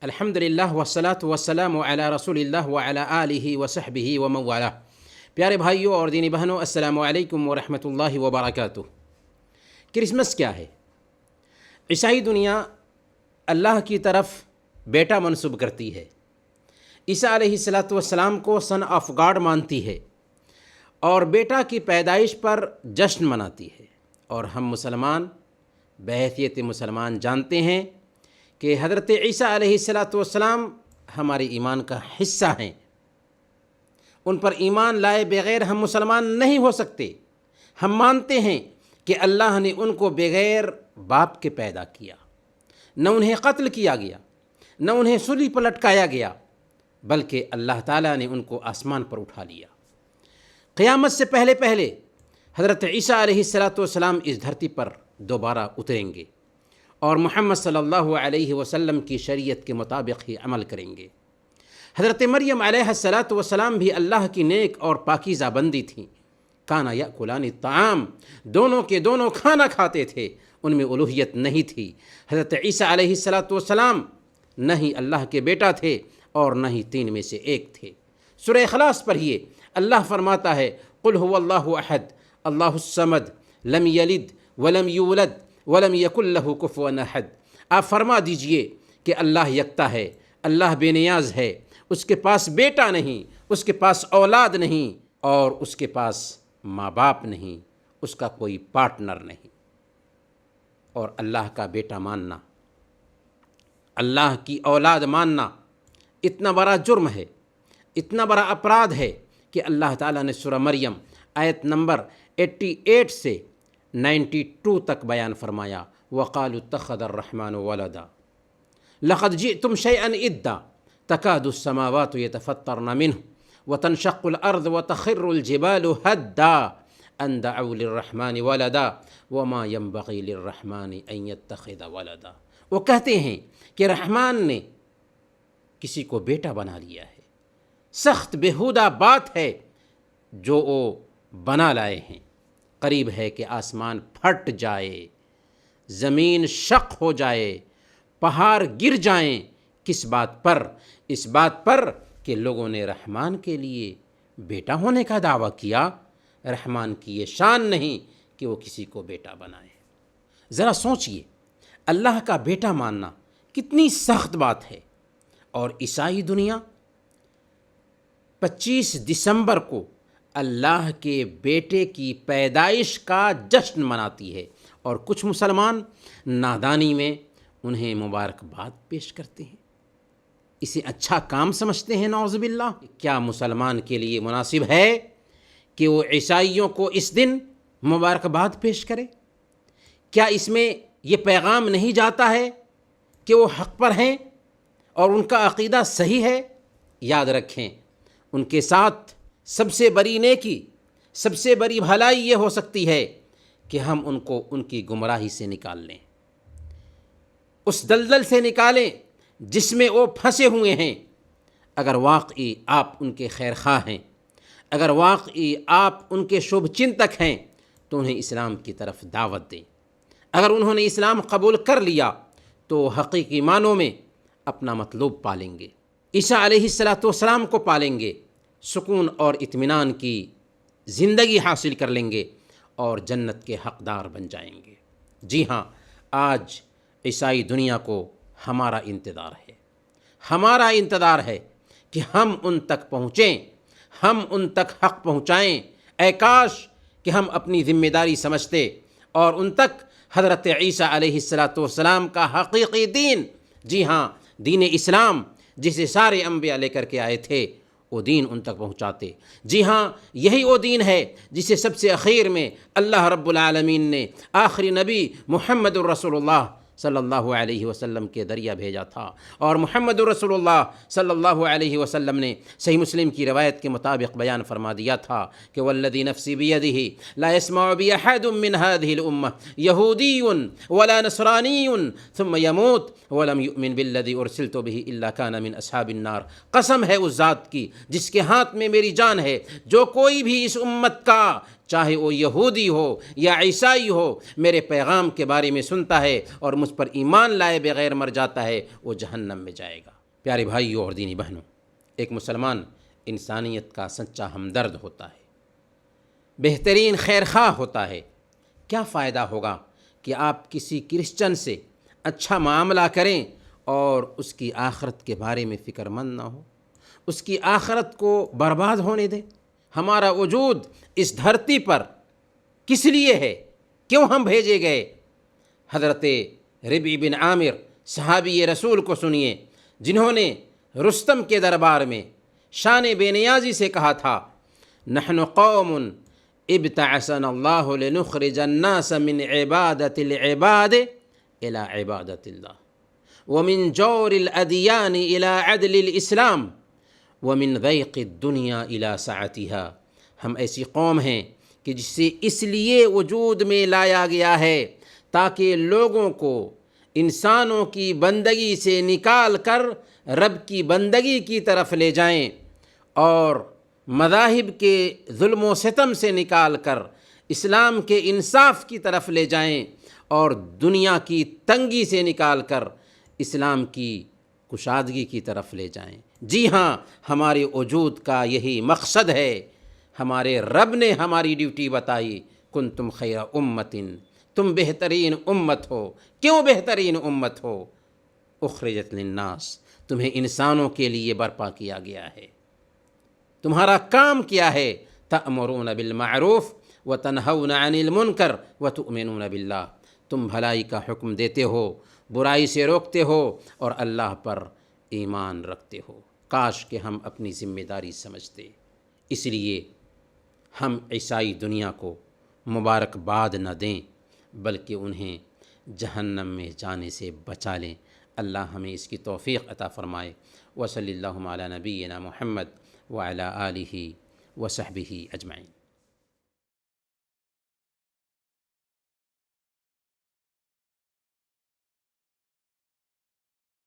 الحمد للہ والصلاة والسلام علی رسول اللہ وعلی آلہ وصحبہ ومن والہ۔ پیارے بھائیوں اور دینی بہنوں، السلام علیکم ورحمۃ اللہ وبرکاتہ۔ کرسمس کیا ہے؟ عیسائی دنیا اللہ کی طرف بیٹا منسوب کرتی ہے، عیسیٰ علیہ السلام کو سن آف گاڈ مانتی ہے اور بیٹا کی پیدائش پر جشن مناتی ہے۔ اور ہم مسلمان بحیثیت مسلمان جانتے ہیں کہ حضرت عیسیٰ علیہ السلام ہمارے ایمان کا حصہ ہیں، ان پر ایمان لائے بغیر ہم مسلمان نہیں ہو سکتے۔ ہم مانتے ہیں کہ اللہ نے ان کو بغیر باپ کے پیدا کیا، نہ انہیں قتل کیا گیا، نہ انہیں سولی پر لٹکایا گیا، بلکہ اللہ تعالیٰ نے ان کو آسمان پر اٹھا لیا۔ قیامت سے پہلے پہلے حضرت عیسیٰ علیہ السلام اس دھرتی پر دوبارہ اتریں گے اور محمد صلی اللہ علیہ وسلم کی شریعت کے مطابق ہی عمل کریں گے۔ حضرت مریم علیہ السلام بھی اللہ کی نیک اور پاکیزہ بندی تھیں۔ کانا یأکلان الطعام، دونوں کے دونوں کھانا کھاتے تھے، ان میں الوہیت نہیں تھی۔ حضرت عیسیٰ علیہ السلام نہ ہی اللہ کے بیٹا تھے اور نہ ہی تین میں سے ایک تھے۔ سورہ اخلاص پڑھیے، اللہ فرماتا ہے قل هو اللہ احد اللہ الصمد لم یلد ولم یولد ولم یکن لہ کفوا احد۔ آپ فرما دیجئے کہ اللہ یکتا ہے، اللہ بے نیاز ہے، اس کے پاس بیٹا نہیں، اس کے پاس اولاد نہیں اور اس کے پاس ماں باپ نہیں، اس کا کوئی پارٹنر نہیں۔ اور اللہ کا بیٹا ماننا، اللہ کی اولاد ماننا اتنا بڑا جرم ہے، اتنا بڑا اپرادھ ہے کہ اللہ تعالیٰ نے سورہ مریم آیت نمبر 88 سے 92 تک بیان فرمایا، وَقَالُوا اتَّخَذَ الرَّحْمَنُ وَلَدًا لَقَدْ جِئْتُمْ شَيْئًا إِدًّا تَكَادُ السَّمَاوَاتُ يَتَفَطَّرْنَ مِنْهُ وَتَنشَقُّ الْأَرْضُ وَتَخِرُّ الْجِبَالُ هَدًّا أَن دَعَوْا لِلرَّحْمَنِ وَلَدًا وَمَا يَنبَغِي لِلرَّحْمَنِ أَن يَتَّخِذَ وَلَدًا۔ وہ کہتے ہیں کہ رحمان نے کسی کو بیٹا بنا لیا ہے، سخت بےہودہ بات ہے جو وہ بنا لائے ہیں۔ قریب ہے کہ آسمان پھٹ جائے، زمین شق ہو جائے، پہاڑ گر جائیں۔ کس بات پر؟ اس بات پر کہ لوگوں نے رحمان کے لیے بیٹا ہونے کا دعویٰ کیا۔ رحمان کی یہ شان نہیں کہ وہ کسی کو بیٹا بنائے۔ ذرا سوچئے، اللہ کا بیٹا ماننا کتنی سخت بات ہے، اور عیسائی دنیا 25 دسمبر کو اللہ کے بیٹے کی پیدائش کا جشن مناتی ہے، اور کچھ مسلمان نادانی میں انہیں مبارکباد پیش کرتے ہیں، اسے اچھا کام سمجھتے ہیں۔ نعوذ باللہ، کیا مسلمان کے لیے مناسب ہے کہ وہ عیسائیوں کو اس دن مبارکباد پیش کرے؟ کیا اس میں یہ پیغام نہیں جاتا ہے کہ وہ حق پر ہیں اور ان کا عقیدہ صحیح ہے؟ یاد رکھیں، ان کے ساتھ سب سے بڑی نیکی، سب سے بڑی بھلائی یہ ہو سکتی ہے کہ ہم ان کو ان کی گمراہی سے نکال لیں، اس دلدل سے نکالیں جس میں وہ پھنسے ہوئے ہیں۔ اگر واقعی آپ ان کے خیر خواہ ہیں، اگر واقعی آپ ان کے شبھ چنتک ہیں، تو انہیں اسلام کی طرف دعوت دیں۔ اگر انہوں نے اسلام قبول کر لیا تو حقیقی معنوں میں اپنا مطلوب پالیں گے، عیسیٰ علیہ السلام کو پالیں گے، سکون اور اطمینان کی زندگی حاصل کر لیں گے اور جنت کے حقدار بن جائیں گے۔ جی ہاں، آج عیسائی دنیا کو ہمارا انتظار ہے، ہمارا انتظار ہے کہ ہم ان تک پہنچیں، ہم ان تک حق پہنچائیں۔ اے کاش کہ ہم اپنی ذمہ داری سمجھتے اور ان تک حضرت عیسیٰ علیہ السلام کا حقیقی دین، جی ہاں دین اسلام جسے سارے انبیاء لے کر کے آئے تھے، وہ دین ان تک پہنچاتے۔ جی ہاں، یہی وہ دین ہے جسے سب سے اخیر میں اللہ رب العالمین نے آخری نبی محمد الرسول اللہ صلی اللہ علیہ وسلم کے ذریعہ بھیجا تھا، اور محمد رسول اللہ صلی اللہ علیہ وسلم نے صحیح مسلم کی روایت کے مطابق بیان فرما دیا تھا کہ والذی نفسی بیدہ لا يسمع بی احد من هذه الامة یہودی ولا نصرانی ثم يموت ولم يؤمن بالذی ارسلت به الا كان من اصحاب النار۔ قسم ہے اس ذات کی جس کے ہاتھ میں میری جان ہے، جو کوئی بھی اس امت کا چاہے وہ یہودی ہو یا عیسائی ہو، میرے پیغام کے بارے میں سنتا ہے اور مجھ پر ایمان لائے بغیر مر جاتا ہے، وہ جہنم میں جائے گا۔ پیارے بھائیوں اور دینی بہنوں، ایک مسلمان انسانیت کا سچا ہمدرد ہوتا ہے، بہترین خیرخواہ ہوتا ہے۔ کیا فائدہ ہوگا کہ آپ کسی کرسچن سے اچھا معاملہ کریں اور اس کی آخرت کے بارے میں فکر مند نہ ہو، اس کی آخرت کو برباد ہونے دیں؟ ہمارا وجود اس دھرتی پر کس لیے ہے؟ کیوں ہم بھیجے گئے؟ حضرت ربیع بن عامر صحابی رسول کو سنیے، جنہوں نے رستم کے دربار میں شان بے نیازی سے کہا تھا، نحن قوم ابتعثنا اللہ لنخرج الناس من عبادت العباد الى عبادت اللہ، ومن جور الادیان الى عدل الاسلام، ومن ضیق الدنیا الى سعتها۔ ہم ایسی قوم ہیں کہ جسے اس لیے وجود میں لایا گیا ہے تاکہ لوگوں کو انسانوں کی بندگی سے نکال کر رب کی بندگی کی طرف لے جائیں، اور مذاہب کے ظلم و ستم سے نکال کر اسلام کے انصاف کی طرف لے جائیں، اور دنیا کی تنگی سے نکال کر اسلام کی کشادگی کی طرف لے جائیں۔ جی ہاں، ہمارے وجود کا یہی مقصد ہے۔ ہمارے رب نے ہماری ڈیوٹی بتائی، کنتم خیر امت، تم بہترین امت ہو۔ کیوں بہترین امت ہو؟ اخرجت للناس، تمہیں انسانوں کے لیے برپا کیا گیا ہے۔ تمہارا کام کیا ہے؟ تأمرون بالمعروف وتنہون عن المنکر وتؤمنون باللہ، تم بھلائی کا حکم دیتے ہو، برائی سے روکتے ہو، اور اللہ پر ایمان رکھتے ہو۔ کاش کہ ہم اپنی ذمہ داری سمجھتے۔ اس لیے ہم عیسائی دنیا کو مبارکباد نہ دیں، بلکہ انہیں جہنم میں جانے سے بچا لیں۔ اللہ ہمیں اس کی توفیق عطا فرمائے۔ وصلی اللہ علی نبینا محمد وعلی آلہ وصحبہ اجمعین۔